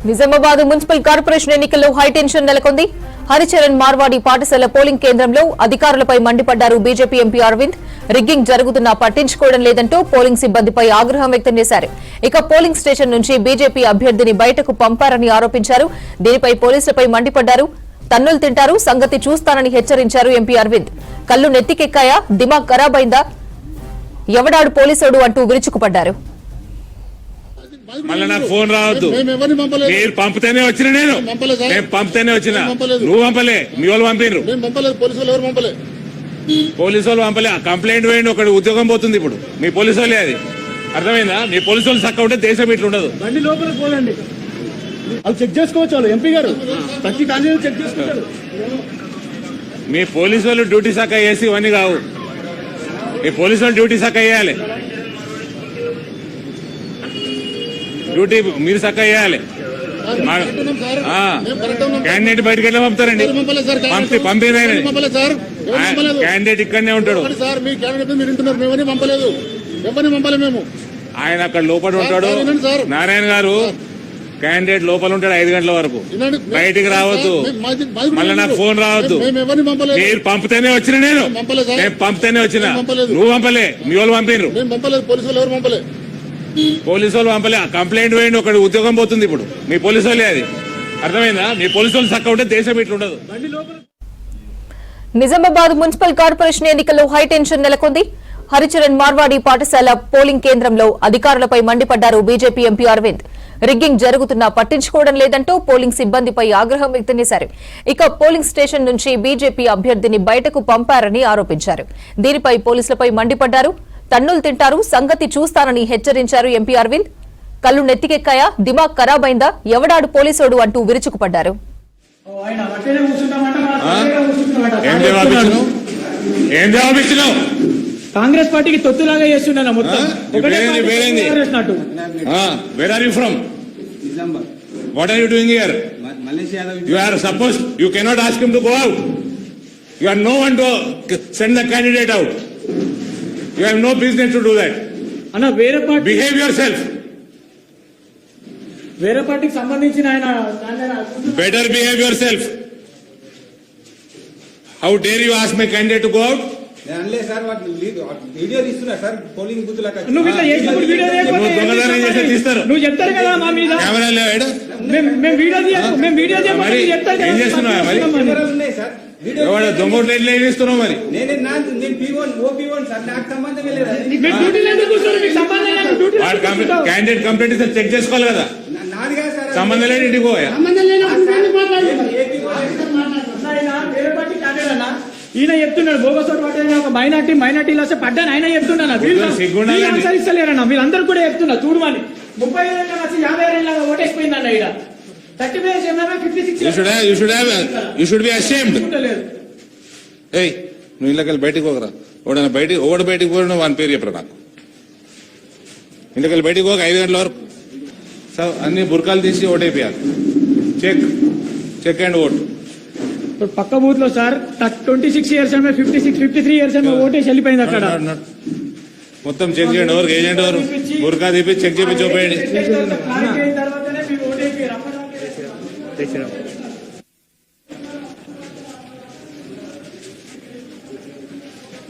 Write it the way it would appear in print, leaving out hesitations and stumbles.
Nizamabad municipal corporation ఎన్నికల్లో high tension నెలకొంది. హరిచరణ్ మార్వాడి పాఠశాల పోలింగ్ కేంద్రంలో అధికారులపై మండిపడ్డారు బీజేపీ ఎంపీ అరవింద్. రిగ్గింగ్ జరుగుతున్నా పట్టించుకోవడం లేదంటూ పోలింగ్ సిబ్బందిపై ఆగ్రహం వ్యక్తం చేశారు. ఇక పోలింగ్ స్టేషన్ నుంచి బీజేపీ అభ్యర్థిని బయటకు పంపారని ఆరోపించారు. దీనిపై పోలీసులపై మండిపడ్డారు. తన్నులు తింటారు, సంగతి చూస్తానని హెచ్చరించారు ఎంపీ అరవింద్. కళ్లు నెత్తికెక్కాయా, దిమాగ్ ఖరాబైందా, ఎవడాడు పోలీసుడు అంటూ విరుచుకుపడ్డారు. మళ్ళీ నాకు ఫోన్ రావద్దు. మీరు పంపితేనే వచ్చిన నేను పంపితేనే వచ్చిన, నువ్వు పంపలే, మీ వాళ్ళు పంపినరు. పోలీసు వాళ్ళు పంపలే. కంప్లైంట్ వేయండి, ఒకటి ఉద్యోగం పోతుంది ఇప్పుడు. మీ పోలీసు వాళ్ళే, అది అర్థమైందా? మీ పోలీసు వాళ్ళు చక్క ఉంటే దేశం ఇట్లా ఉండదు. బండి లోపల పోలండి, వాళ్ళు చెక్ చేసుకోవచ్చు. వాళ్ళు ఎంపీ గారు ప్రతి కాలేజీ చెక్ చేసుకుంటారు. మీ పోలీసు వాళ్ళు డ్యూటీ శాఖ వేసి ఇవన్నీ కావు. మీ పోలీసు వాళ్ళు డ్యూటీ శాఖ వేయాలి, డ్యూటీ మీరు చక్క వేయాలి. క్యాండిడేట్ బయటకు వెళ్ళి పంపుతారండి, పంపిన క్యాండిడేట్ ఇక్కడనే ఉంటాడు. ఆయన అక్కడ లోపల ఉంటాడు. నారాయణ గారు క్యాండిడేట్ లోపల ఉంటాడు 5 గంటల వరకు, బయటికి రావద్దు. మళ్ళీ నాకు ఫోన్ రావద్దు. మీరు పంపితేనే వచ్చిన నేను పంపితేనే వచ్చిన, నువ్వు పంపలే, మీ వాళ్ళు పంపినరు. పోలీసు వాళ్ళు పంపలే. కంప్లైంట్ వేయండి, ఒకటి ఉద్యోగం పోతుంది ఇప్పుడు. మీ పోలీసు వాళ్ళే, అది అర్థమైందా? మీ పోలీసు వాళ్ళు చక్క ఉంటే దేశం ఇట్లా ఉండదు. నిజామాబాద్ మున్సిపల్ కార్పొరేషన్ ఎన్నికల్లో హైటెన్షన్ నెలకొంది. హరిచరణ్ మార్వాడి పాఠశాల పోలింగ్ కేంద్రంలో అధికారులపై మండిపడ్డారు బీజేపీ ఎంపీ అరవింద్. రిగ్గింగ్ జరుగుతున్నా పట్టించుకోవడం లేదంటూ పోలింగ్ సిబ్బందిపై ఆగ్రహం వ్యక్తం చేశారు. ఇక పోలింగ్ స్టేషన్ నుంచి బీజేపీ అభ్యర్థిని బయటకు పంపారని ఆరోపించారు. దీనిపై పోలీసులపై మండిపడ్డారు. తన్నులు తింటారు, సంగతి చూస్తానని హెచ్చరించారు ఎంపీ అరవింద్. కళ్లు నెత్తికెక్కాయా, దిమాగ్ ఖరాబైందా, ఎవడాడు పోలీసుడు అంటూ విరుచుకుపడ్డారు. కాంగ్రెస్ పార్టీకి తొత్తులాగా చేస్తున్నా మొత్తం. Where are you from? What are you doing here? Malaysia. You are supposed, you cannot ask him to go out. You are no one to send the candidate out. You have no business to do that. అన్న వేరే party, Behave yourself. వేరే పార్టీకి సంబంధించిన ఆయన Better behave yourself. How dare you ask my candidate to go out? అనలే sir, video తీస్తున్నా sir polling booth లా. నువ్వు ఇట్లా చేసినప్పుడు వీడియో తీస్తారు. నువ్వు చెప్తారు కదా మా మీద. కెమెరా లేవాడు, మేము వీడియో ఏం చేస్తున్నావా మరి? ఉన్నాయి సార్. ఎవడు దొంగోట్లు ఎట్లా వేస్తున్నావు మరి? నేను P1 OP1 సార్, నాకు సంబంధమే లేదు. క్యాండిడేట్ కంప్లైంట్ ఇస్తే చెక్ చేసుకోవాలి కదా. నాదిగా సార్, సంబంధం లేదు, ఇంటికి పోయా. ఈయన చెప్తున్నాడు బోగస్ ఒక మైనార్టీలో వస్తే పడ్డాను. ఆయన చెప్తున్నాను అనుసరిస్తలేరన్న. వీళ్ళందరూ కూడా చెప్తున్నా చూడమని. 30 ఏళ్ళ వచ్చి 50 ఏళ్ళ ఓటేసిపోయిందన్న. ఇక్కడ 30 You should be ashamed. ఏయ్, నువ్వు ఇళ్ళకెళ్ళి బయటికి పోకరా. ఓడ బయటికి పోయిన వాని పేరు చెప్పరా నాకు. ఇంటికెళ్ళి బయటికి పోక 5 గంటల వరకు అన్ని బుర్కాలు తీసి ఓటైపోయాలి. Check and vote. ఇప్పుడు పక్క బూత్ లో సార్ 26 ఇయర్స్ 53 ఇయర్స్ ఓటేసి వెళ్ళిపోయింది అక్కడ. మొత్తం చెక్ చేయండి, ఎవరికి ఏజెంట్ ఎవరు బుర్కా తీపి చెక్ చేపి చూపేయండి.